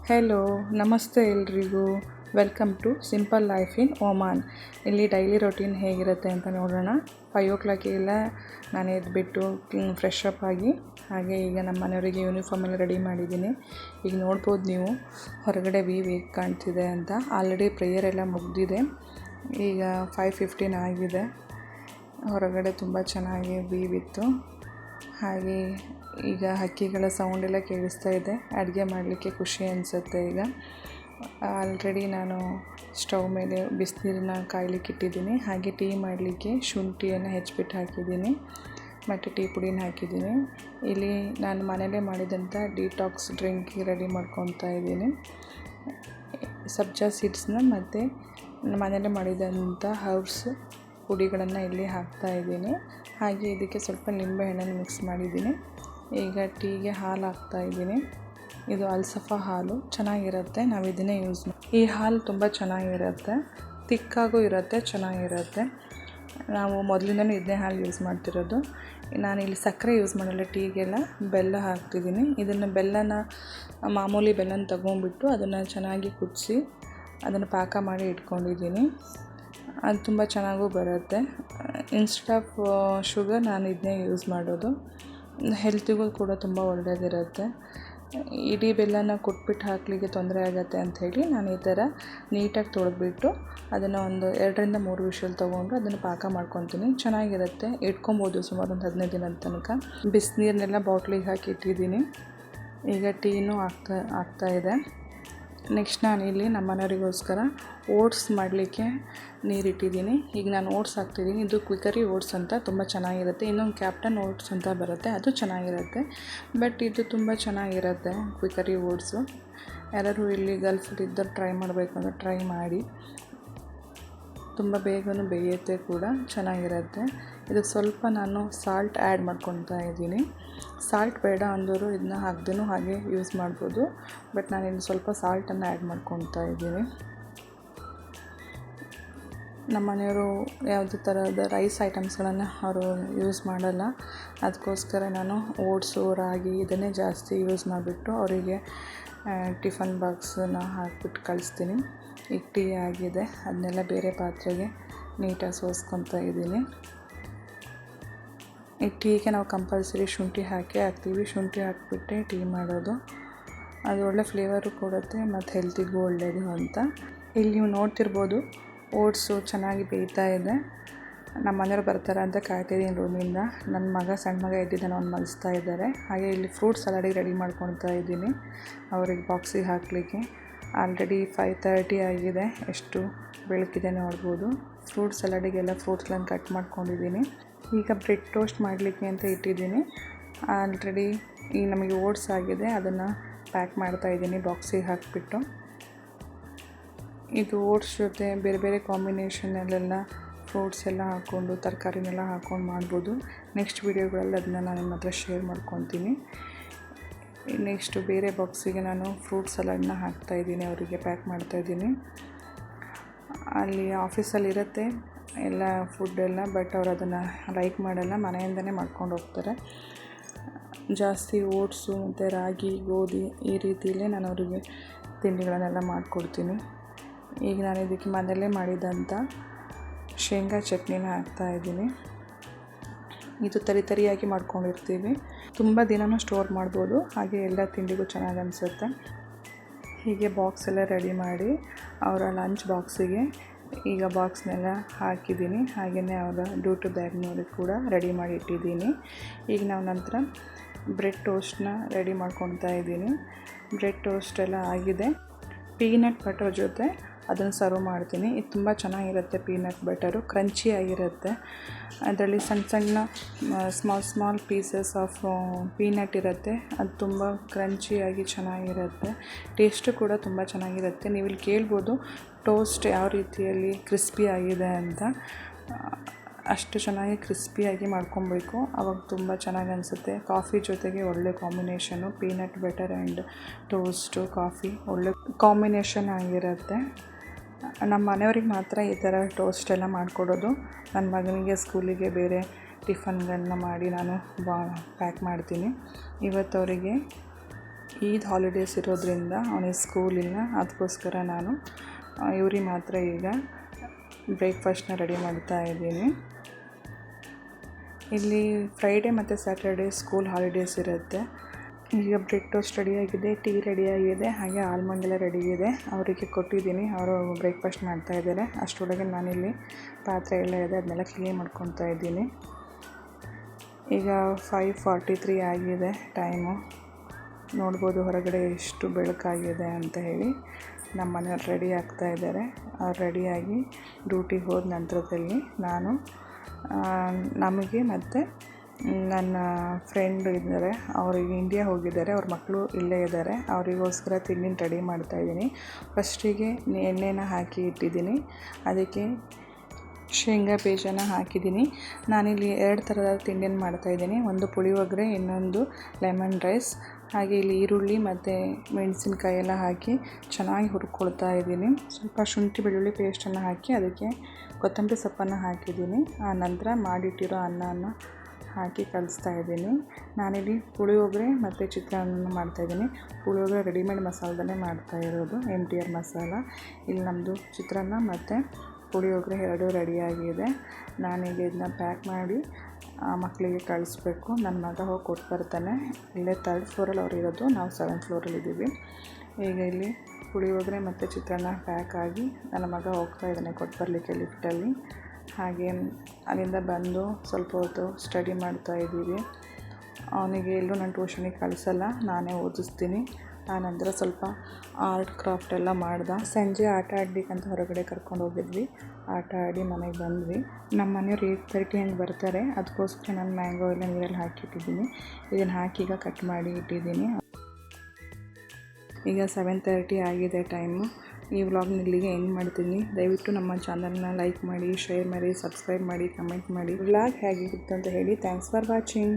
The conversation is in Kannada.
ಹೆಲೋ, ನಮಸ್ತೆ ಎಲ್ರಿಗೂ. Welcome to simple life in Oman. ಇಲ್ಲಿ ಡೈಲಿ ರೊಟೀನ್ ಹೇಗಿರುತ್ತೆ ಅಂತ ನೋಡೋಣ. 5 o'clock ನಾನು ಎದ್ದುಬಿಟ್ಟು ಫ್ರೆಶ್ ಅಪ್ ಆಗಿ ಹಾಗೆ ಈಗ ನಮ್ಮ ಮನೆಯವರಿಗೆ ಯೂನಿಫಾರ್ಮ್ ಎಲ್ಲ ರೆಡಿ ಮಾಡಿದ್ದೀನಿ. ಈಗ ನೋಡ್ಬೋದು ನೀವು ಹೊರಗಡೆ ವ್ಯೂ ಹೇಗೆ ಕಾಣ್ತಿದೆ ಅಂತ. ಆಲ್ರೆಡಿ ಪ್ರೇಯರ್ ಎಲ್ಲ ಮುಗಿದಿದೆ. ಈಗ 5:15 ಆಗಿದೆ. ಹೊರಗಡೆ ತುಂಬ ಚೆನ್ನಾಗಿ ವ್ಯೂ ಇತ್ತು. ಹಾಗೆ ಈಗ ಹಕ್ಕಿಗಳ ಸೌಂಡೆಲ್ಲ ಕೇಳಿಸ್ತಾ ಇದೆ. ಅಡುಗೆ ಮಾಡಲಿಕ್ಕೆ ಖುಷಿ ಅನಿಸುತ್ತೆ. ಈಗ ಆಲ್ರೆಡಿ ನಾನು ಸ್ಟವ್ ಮೇಲೆ ಬಿಸಿನೀರನ್ನ ಕಾಯ್ಲಿಕ್ಕೆ ಇಟ್ಟಿದ್ದೀನಿ. ಹಾಗೆ ಟೀ ಮಾಡಲಿಕ್ಕೆ ಶುಂಠಿಯನ್ನು ಹೆಚ್ಚಿಬಿಟ್ಟು ಹಾಕಿದ್ದೀನಿ ಮತ್ತು ಟೀ ಪುಡಿನ ಹಾಕಿದ್ದೀನಿ. ಇಲ್ಲಿ ನಾನು ಮನೆಯಲ್ಲೇ ಮಾಡಿದಂಥ ಡಿಟಾಕ್ಸ್ ಡ್ರಿಂಕ್ ರೆಡಿ ಮಾಡ್ಕೊತಾ ಇದ್ದೀನಿ. ಸಬ್ಜಾ ಸೀಡ್ಸ್ನ ಮತ್ತು ಮನೆಯಲ್ಲೇ ಮಾಡಿದಂಥ ಹರ್ಬ್ಸ್ ಪುಡಿಗಳನ್ನು ಇಲ್ಲಿ ಹಾಕ್ತಾ ಇದ್ದೀನಿ. ಹಾಗೆ ಇದಕ್ಕೆ ಸ್ವಲ್ಪ ನಿಂಬೆಹಣ್ಣನ್ನು ಮಿಕ್ಸ್ ಮಾಡಿದ್ದೀನಿ. ಈಗ ಟೀಗೆ ಹಾಲು ಹಾಕ್ತಾಯಿದ್ದೀನಿ. ಇದು ಅಲ್ಸಫಾ ಹಾಲು ಚೆನ್ನಾಗಿರುತ್ತೆ. ನಾವು ಇದನ್ನೇ ಯೂಸ್ ಈ ಹಾಲು ತುಂಬ ಚೆನ್ನಾಗಿರುತ್ತೆ, ತಿಕ್ಕಾಗೂ ಇರುತ್ತೆ, ಚೆನ್ನಾಗಿರುತ್ತೆ. ನಾವು ಮೊದಲಿಂದನೂ ಇದನ್ನೇ ಹಾಲು ಯೂಸ್ ಮಾಡ್ತಿರೋದು. ನಾನಿಲ್ಲಿ ಸಕ್ಕರೆ ಯೂಸ್ ಮಾಡಲ್ಲ, ಟೀಗೆಲ್ಲ ಬೆಲ್ಲ ಹಾಕ್ತಿದ್ದೀನಿ. ಇದನ್ನು ಮಾಮೂಲಿ ಬೆಲ್ಲನ ತಗೊಂಡ್ಬಿಟ್ಟು ಅದನ್ನು ಚೆನ್ನಾಗಿ ಕುದಿಸಿ ಅದನ್ನು ಪಾಕ ಮಾಡಿ ಇಟ್ಕೊಂಡಿದ್ದೀನಿ. ಅದು ತುಂಬ ಚೆನ್ನಾಗೂ ಬರುತ್ತೆ. ಇನ್ಸ್ಟೆಡ್ ಆಫ್ ಶುಗರ್ ನಾನು ಇದನ್ನೇ ಯೂಸ್ ಮಾಡೋದು. ಹೆಲ್ತಿಗೂ ಕೂಡ ತುಂಬ ಒಳ್ಳೆಯದಿರುತ್ತೆ. ಇಡೀ ಬೆಲ್ಲನ ಕೊಟ್ಬಿಟ್ಟು ಹಾಕಲಿಕ್ಕೆ ತೊಂದರೆ ಆಗುತ್ತೆ ಅಂಥೇಳಿ ನಾನು ಈ ಥರ ನೀಟಾಗಿ ತೊಳೆದ್ಬಿಟ್ಟು ಅದನ್ನು ಒಂದು 2-3 ವಿಷಲ್ ತೊಗೊಂಡು ಅದನ್ನು ಪಾಕ ಮಾಡ್ಕೊತೀನಿ. ಚೆನ್ನಾಗಿರುತ್ತೆ, ಇಟ್ಕೊಬೋದು ಸುಮಾರು ಒಂದು 15 ದಿನದ ತನಕ. ಬಿಸಿನೀರನ್ನೆಲ್ಲ ಬಾಟ್ಲಿಗೆ ಹಾಕಿ ಇಟ್ಟಿದ್ದೀನಿ. ಈಗ ಟೀನೂ ಆಗ್ತಾ ಇದೆ. ನೆಕ್ಸ್ಟ್ ನಾನಿಲ್ಲಿ ನಮ್ಮ ಮನೆಯವರಿಗೋಸ್ಕರ ಓಟ್ಸ್ ಮಾಡಲಿಕ್ಕೆ ನೀರಿಟ್ಟಿದ್ದೀನಿ. ಈಗ ನಾನು ಓಟ್ಸ್ ಹಾಕ್ತಿದ್ದೀನಿ. ಇದು ಕ್ವಿಕರಿ ಓಟ್ಸ್ ಅಂತ ತುಂಬ ಚೆನ್ನಾಗಿರುತ್ತೆ. ಇನ್ನೊಂದು ಕ್ಯಾಪ್ಟನ್ ಓಟ್ಸ್ ಅಂತ ಬರುತ್ತೆ, ಅದು ಚೆನ್ನಾಗಿರುತ್ತೆ. ಬಟ್ ಇದು ತುಂಬ ಚೆನ್ನಾಗಿರುತ್ತೆ ಕ್ವಿಕರಿ ಓಟ್ಸು. ಯಾರಾದ್ರು ಇಲ್ಲಿ ಗಲ್ಫಲ್ಲಿದ್ದರೆ ಟ್ರೈ ಮಾಡಬೇಕು ಅಂದರೆ ಟ್ರೈ ಮಾಡಿ. ತುಂಬ ಬೇಗನೂ ಬೇಯುತ್ತೆ ಕೂಡ, ಚೆನ್ನಾಗಿರುತ್ತೆ. ಇದಕ್ಕೆ ಸ್ವಲ್ಪ ನಾನು ಸಾಲ್ಟ್ ಆ್ಯಡ್ ಮಾಡ್ಕೊತಾ ಇದ್ದೀನಿ. ಸಾಲ್ಟ್ ಬೇಡ ಅಂದವರು ಇದನ್ನ ಹಾಕ್ದೇನೂ ಹಾಗೆ ಯೂಸ್ ಮಾಡ್ಬೋದು. ಬಟ್ ನಾನಿಲ್ಲಿ ಸ್ವಲ್ಪ ಸಾಲ್ಟನ್ನು ಆ್ಯಡ್ ಮಾಡ್ಕೊತಾ ಇದ್ದೀನಿ. ನಮ್ಮ ಮನೆಯವರು ಯಾವುದೇ ಥರದ ರೈಸ್ ಐಟಮ್ಸ್ಗಳನ್ನು ಅವರು ಯೂಸ್ ಮಾಡಲ್ಲ. ಅದಕ್ಕೋಸ್ಕರ ನಾನು ಓಟ್ಸು, ರಾಗಿ ಇದನ್ನೇ ಜಾಸ್ತಿ ಯೂಸ್ ಮಾಡಿಬಿಟ್ಟು ಅವರಿಗೆ ಟಿಫನ್ ಬಾಕ್ಸನ್ನು ಹಾಕ್ಬಿಟ್ಟು ಕಳಿಸ್ತೀನಿ. ಈಗ ಟೀ ಆಗಿದೆ, ಅದನ್ನೆಲ್ಲ ಬೇರೆ ಪಾತ್ರೆಗೆ ನೀಟಾಗಿ ಸೋಸ್ಕೊತಾ ಇದ್ದೀನಿ. ಈ ಟೀಗೆ ನಾವು ಕಂಪಲ್ಸರಿ ಶುಂಠಿ ಹಾಕ್ತೀವಿ. ಶುಂಠಿ ಹಾಕಿಬಿಟ್ಟೆ ಟೀ ಮಾಡೋದು. ಅದು ಒಳ್ಳೆ ಫ್ಲೇವರು ಕೊಡುತ್ತೆ ಮತ್ತು ಹೆಲ್ತಿಗೂ ಒಳ್ಳೆಯದು ಅಂತ. ಇಲ್ಲಿ ನೀವು ನೋಡ್ತಿರ್ಬೋದು ಓಟ್ಸು ಚೆನ್ನಾಗಿ ಬೇಯ್ತಾ ಇದೆ. ನಮ್ಮ ಮನೆಯವ್ರು ಬರ್ತಾರೆ ಅಂತ ಕಾಯ್ತಿದ್ದೀನಿ ರೂಮಿಂದ. ನನ್ನ ಸಣ್ಣ ಮಗ ಎದ್ದಿದ್ದಾನೆ, ಅವ್ನು ಮಲಗಿಸ್ತಾ ಇದ್ದಾರೆ. ಹಾಗೆ ಇಲ್ಲಿ ಫ್ರೂಟ್ ಸಲಾಡಿಗೆ ರೆಡಿ ಮಾಡ್ಕೊತಾ ಇದ್ದೀನಿ ಅವ್ರಿಗೆ ಬಾಕ್ಸಿಗೆ ಹಾಕಲಿಕ್ಕೆ. ಆಲ್ರೆಡಿ 5:30 ಆಗಿದೆ. ಎಷ್ಟು ಬೆಳಕಿದೆ ನೋಡ್ಬೋದು. ಫ್ರೂಟ್ ಸಲಾಡಿಗೆಲ್ಲ ಫ್ರೂಟ್ಸ್ಗಳನ್ನು ಕಟ್ ಮಾಡ್ಕೊಂಡಿದ್ದೀನಿ. ಈಗ ಬ್ರೆಡ್ ಟೋಸ್ಟ್ ಮಾಡಲಿಕ್ಕೆ ಅಂತ ಇಟ್ಟಿದ್ದೀನಿ. ಆಲ್ರೆಡಿ ಈಗ ನಮಗೆ ಓಟ್ಸ್ ಆಗಿದೆ, ಅದನ್ನು ಪ್ಯಾಕ್ ಮಾಡ್ತಾಯಿದ್ದೀನಿ ಬಾಕ್ಸಿಗೆ ಹಾಕಿಬಿಟ್ಟು. ಇದು ಓಟ್ಸ್ ಜೊತೆ ಬೇರೆ ಬೇರೆ ಕಾಂಬಿನೇಷನಲ್ಲೆಲ್ಲ ಫ್ರೂಟ್ಸ್ ಎಲ್ಲ ಹಾಕ್ಕೊಂಡು ತರಕಾರಿನೆಲ್ಲ ಹಾಕ್ಕೊಂಡು ಮಾಡ್ಬೋದು. ನೆಕ್ಸ್ಟ್ ವೀಡಿಯೋಗಳಲ್ಲಿ ಅದನ್ನ ನಾನು ನಿಮ್ಮ ಹತ್ರ ಶೇರ್ ಮಾಡ್ಕೊತೀನಿ. ನೆಕ್ಸ್ಟು ಬೇರೆ ಬಾಕ್ಸಿಗೆ ನಾನು ಫ್ರೂಟ್ ಸಲಾಡನ್ನ ಹಾಕ್ತಾಯಿದ್ದೀನಿ, ಅವರಿಗೆ ಪ್ಯಾಕ್ ಮಾಡ್ತಾಯಿದ್ದೀನಿ. ಅಲ್ಲಿ ಆಫೀಸಲ್ಲಿರುತ್ತೆ ಎಲ್ಲ ಫುಡ್ಡೆಲ್ಲ, ಬಟ್ ಅವ್ರು ಅದನ್ನು ಲೈಕ್ ಮಾಡಲ್ಲ, ಮನೆಯಿಂದನೇ ಮಾಡ್ಕೊಂಡು ಹೋಗ್ತಾರೆ. ಜಾಸ್ತಿ ಓಟ್ಸು ಮತ್ತು ರಾಗಿ, ಗೋಧಿ ಈ ರೀತಿಯಲ್ಲೇ ನಾನು ಅವರಿಗೆ ತಿಂಡಿಗಳನ್ನೆಲ್ಲ ಮಾಡಿಕೊಡ್ತೀನಿ. ಈಗ ನಾನು ಇದಕ್ಕೆ ಮನೆಯಲ್ಲೇ ಮಾಡಿದಂಥ ಶೇಂಗಾ ಚಟ್ನಿನ ಹಾಕ್ತಾಯಿದ್ದೀನಿ. ಇದು ತರಿಯಾಗಿ ಮಾಡ್ಕೊಂಡಿರ್ತೀವಿ, ತುಂಬ ದಿನವೂ ಸ್ಟೋರ್ ಮಾಡ್ಬೋದು. ಹಾಗೆ ಎಲ್ಲ ತಿಂಡಿಗೂ ಚೆನ್ನಾಗಿ ಅನಿಸುತ್ತೆ. ಹೀಗೆ ಬಾಕ್ಸ್ ಎಲ್ಲ ರೆಡಿ ಮಾಡಿ ಅವರ ಲಂಚ್ ಬಾಕ್ಸಿಗೆ ಈಗ ಬಾಕ್ಸ್ನೆಲ್ಲ ಹಾಕಿದ್ದೀನಿ. ಹಾಗೆಯೇ ಅವರ ಡ್ಯೂಟಿ ಬ್ಯಾಗ್ನಲ್ಲಿ ಕೂಡ ರೆಡಿ ಮಾಡಿ ಇಟ್ಟಿದ್ದೀನಿ. ಈಗ ನಾವು ನಂತರ ಬ್ರೆಡ್ ಟೋಸ್ಟ್ನ ರೆಡಿ ಮಾಡ್ಕೊತಾ ಇದ್ದೀನಿ. ಬ್ರೆಡ್ ಟೋಸ್ಟ್ ಎಲ್ಲ ಆಗಿದೆ. ಪೀನಟ್ ಬಟರ್ ಜೊತೆ ಅದನ್ನು ಸರ್ವ್ ಮಾಡ್ತೀನಿ. ಇದು ತುಂಬ ಚೆನ್ನಾಗಿರುತ್ತೆ. ಪೀನಟ್ ಬಟರು ಕ್ರಂಚಿ ಆಗಿರುತ್ತೆ. ಅದರಲ್ಲಿ ಸಣ್ಣ ಸ್ಮಾಲ್ ಪೀಸಸ್ ಆಫ್ ಪೀನಟ್ ಇರುತ್ತೆ. ಅದು ತುಂಬ ಕ್ರಂಚಿಯಾಗಿ ಚೆನ್ನಾಗಿರುತ್ತೆ. ಟೇಸ್ಟು ಕೂಡ ತುಂಬ ಚೆನ್ನಾಗಿರುತ್ತೆ. ನೀವು ಇಲ್ಲಿ ಕೇಳ್ಬೋದು ಟೋಸ್ಟ್ ಯಾವ ರೀತಿಯಲ್ಲಿ ಕ್ರಿಸ್ಪಿ ಆಗಿದೆ ಅಂತ. ಅಷ್ಟು ಚೆನ್ನಾಗಿ ಕ್ರಿಸ್ಪಿಯಾಗಿ ಮಾಡ್ಕೊಬೇಕು, ಆವಾಗ ತುಂಬ ಚೆನ್ನಾಗಿ ಅನಿಸುತ್ತೆ. ಕಾಫಿ ಜೊತೆಗೆ ಒಳ್ಳೆ combination. Peanut butter and toast, coffee ಒಳ್ಳೆ ಕಾಂಬಿನೇಷನ್ ಆಗಿರುತ್ತೆ. ನಮ್ಮ ಮನೆಯವ್ರಿಗೆ ಮಾತ್ರ ಈ ಥರ ಟೋಸ್ಟ್ ಎಲ್ಲ ಮಾಡಿಕೊಡೋದು. ನನ್ನ ಮಗನಿಗೆ ಸ್ಕೂಲಿಗೆ ಬೇರೆ ಟಿಫನ್ಗಳನ್ನ ಮಾಡಿ ನಾನು ಪ್ಯಾಕ್ ಮಾಡ್ತೀನಿ. ಇವತ್ತು ಅವರಿಗೆ ಈದ್ ಹಾಲಿಡೇಸ್ ಇರೋದ್ರಿಂದ ಅವನಿಗೆ ಸ್ಕೂಲ್ ಇಲ್ಲ, ಅದಕ್ಕೋಸ್ಕರ ನಾನು ಇವ್ರಿಗೆ ಮಾತ್ರ ಈಗ ಬ್ರೇಕ್ಫಾಸ್ಟ್ನ ರೆಡಿ ಮಾಡ್ತಾ ಇದ್ದೀನಿ. ಇಲ್ಲಿ ಫ್ರೈಡೇ ಮತ್ತು ಸ್ಯಾಟರ್ಡೇ ಸ್ಕೂಲ್ ಹಾಲಿಡೇಸ್ ಇರುತ್ತೆ. ಈಗ ಬ್ರೆಡ್ ಟೋಸ್ಟ್ ರೆಡಿಯಾಗಿದೆ, ಟೀ ರೆಡಿಯಾಗಿದೆ, ಹಾಗೆ ಆಲ್ಮಂಡ್ ಎಲ್ಲ ರೆಡಿ ಇದೆ. ಅವರಿಗೆ ಕೊಟ್ಟಿದ್ದೀನಿ, ಅವರು ಬ್ರೇಕ್ಫಾಸ್ಟ್ ಮಾಡ್ತಾಯಿದ್ದಾರೆ. ಅಷ್ಟರೊಳಗೆ ನಾನಿಲ್ಲಿ ಪಾತ್ರೆ ಎಲ್ಲ ಇದೆ, ಅದನ್ನೆಲ್ಲ ಕ್ಲೀನ್ ಮಾಡ್ಕೊತಾ ಇದ್ದೀನಿ. ಈಗ 5:43 ಆಗಿದೆ ಟೈಮು. ನೋಡ್ಬೋದು ಹೊರಗಡೆ ಎಷ್ಟು ಬೆಳಕಾಗಿದೆ ಅಂತ ಹೇಳಿ. ನಮ್ಮ ಮನೆಯವ್ರು ರೆಡಿ ಆಗ್ತಾ ಇದ್ದಾರೆ. ಅವ್ರು ರೆಡಿಯಾಗಿ ಡ್ಯೂಟಿಗೆ ಹೋದ ನಂತರದಲ್ಲಿ ನಾನು ನಮಗೆ ಮತ್ತು ನನ್ನ ಫ್ರೆಂಡು ಇದ್ದಾರೆ, ಅವರಿಗೆ ಇಂಡಿಯಾ ಹೋಗಿದ್ದಾರೆ, ಅವ್ರ ಮಕ್ಕಳು ಇಲ್ಲೇ ಇದ್ದಾರೆ. ಅವರಿಗೋಸ್ಕರ ತಿಂಡಿನ ರೆಡಿ ಮಾಡ್ತಾಯಿದ್ದೀನಿ. ಫಸ್ಟಿಗೆ ಎಣ್ಣೆನ ಹಾಕಿ ಇಟ್ಟಿದ್ದೀನಿ, ಅದಕ್ಕೆ ಶೇಂಗಾ ಬೀಜನ ಹಾಕಿದ್ದೀನಿ. ನಾನಿಲ್ಲಿ 2 ಥರದ ತಿಂಡಿಯನ್ನು ಮಾಡ್ತಾಯಿದ್ದೀನಿ. ಒಂದು ಪುಳಿಯೋಗರೆ, ಇನ್ನೊಂದು ಲೆಮನ್ ರೈಸ್. ಹಾಗೆ ಇಲ್ಲಿ ಈರುಳ್ಳಿ ಮತ್ತು ಮೆಣಸಿನ್ಕಾಯಿ ಎಲ್ಲ ಹಾಕಿ ಚೆನ್ನಾಗಿ ಹುರ್ಕೊಳ್ತಾ ಇದ್ದೀನಿ. ಸ್ವಲ್ಪ ಶುಂಠಿ ಬೆಳ್ಳುಳ್ಳಿ ಪೇಸ್ಟನ್ನು ಹಾಕಿ ಅದಕ್ಕೆ ಕೊತ್ತಂಬರಿ ಸೊಪ್ಪನ್ನು ಹಾಕಿದ್ದೀನಿ. ಆ ನಂತರ ಮಾಡಿಟ್ಟಿರೋ ಅನ್ನನ ಹಾಕಿ ಕಲಿಸ್ತಾ ಇದ್ದೀನಿ. ನಾನಿಲ್ಲಿ ಪುಳಿಯೋಗರೆ ಮತ್ತು ಚಿತ್ರಾನ್ನ ಮಾಡ್ತಾಯಿದ್ದೀನಿ. ಪುಳಿಯೋಗರೆ ರೆಡಿಮೇಡ್ ಮಸಾಲದಲ್ಲೇ ಮಾಡ್ತಾ ಇರೋದು, MTR ಮಸಾಲ. ಇಲ್ಲಿ ನಮ್ಮದು ಚಿತ್ರಾನ್ನ ಮತ್ತು ಪುಳಿಯೋಗರೆ ಎರಡೂ ರೆಡಿಯಾಗಿದೆ. ನಾನೀಗ ಇದನ್ನ ಪ್ಯಾಕ್ ಮಾಡಿ ಮಕ್ಕಳಿಗೆ ಕಳಿಸ್ಬೇಕು. ನನ್ನ ಮಗ ಹೋಗಿ ಕೊಟ್ಟು ಬರ್ತಾನೆ. ಇಲ್ಲೇ 3rd ಫ್ಲೋರಲ್ಲಿ ಅವ್ರು ಇರೋದು, ನಾವು 7th ಫ್ಲೋರಲ್ಲಿ ಇದ್ದೀವಿ. ಈಗ ಇಲ್ಲಿ ಪುಳಿಯೋಗರೆ ಮತ್ತು ಚಿತ್ರಾನ್ನ ಪ್ಯಾಕ್ ಆಗಿ ನನ್ನ ಮಗ ಹೋಗ್ತಾ ಇದ್ದಾನೆ ಕೊಟ್ಟು ಬರಲಿಕ್ಕೆ ಲಿಫ್ಟಲ್ಲಿ. ಹಾಗೆ ಅಲ್ಲಿಂದ ಬಂದು ಸ್ವಲ್ಪ ಹೊತ್ತು ಸ್ಟಡಿ ಮಾಡ್ತಾ ಇದ್ದೀವಿ. ಅವನಿಗೆ ಎಲ್ಲೂ ನಾನು ಟ್ಯೂಷನಿಗೆ ಕಳಿಸಲ್ಲ, ನಾನೇ ಓದಿಸ್ತೀನಿ. ಆನಂತರ ಸ್ವಲ್ಪ ಆರ್ಟ್ ಕ್ರಾಫ್ಟ್ ಎಲ್ಲ ಮಾಡ್ದೆ. ಸಂಜೆ ಆಟ ಆಡಲಿಕ್ಕಂತ ಹೊರಗಡೆ ಕರ್ಕೊಂಡು ಹೋಗಿದ್ವಿ. ಆಟ ಆಡಿ ಮನೆಗೆ ಬಂದ್ವಿ. ನಮ್ಮ ಮನೆಯವ್ರು 8:30 ಹಂಗೆ ಬರ್ತಾರೆ, ಅದಕ್ಕೋಸ್ಕರ ನಾನು ಮ್ಯಾಂಗೋ ಎಲ್ಲ ನೀರಲ್ಲಿ ಹಾಕಿಟ್ಟಿದ್ದೀನಿ. ಇದನ್ನು ಹಾಕಿ ಈಗ ಕಟ್ ಮಾಡಿ ಇಟ್ಟಿದ್ದೀನಿ. ಈಗ 7:30 ಆಗಿದೆ ಟೈಮು. ಈ ವ್ಲಾಗ್ನ ಇಲ್ಲಿಗೆ ಎಂಡ್ ಮಾಡ್ತೀನಿ. ದಯವಿಟ್ಟು ನಮ್ಮ ಚಾನಲ್ನ ಲೈಕ್ ಮಾಡಿ, ಶೇರ್ ಮಾಡಿ, ಸಬ್ಸ್ಕ್ರೈಬ್ ಮಾಡಿ, ಕಮೆಂಟ್ ಮಾಡಿ. ವ್ಲಾಗ್ ಹೇಗಿರುತ್ತೆ ಅಂತ ಹೇಳಿ. Thanks for watching.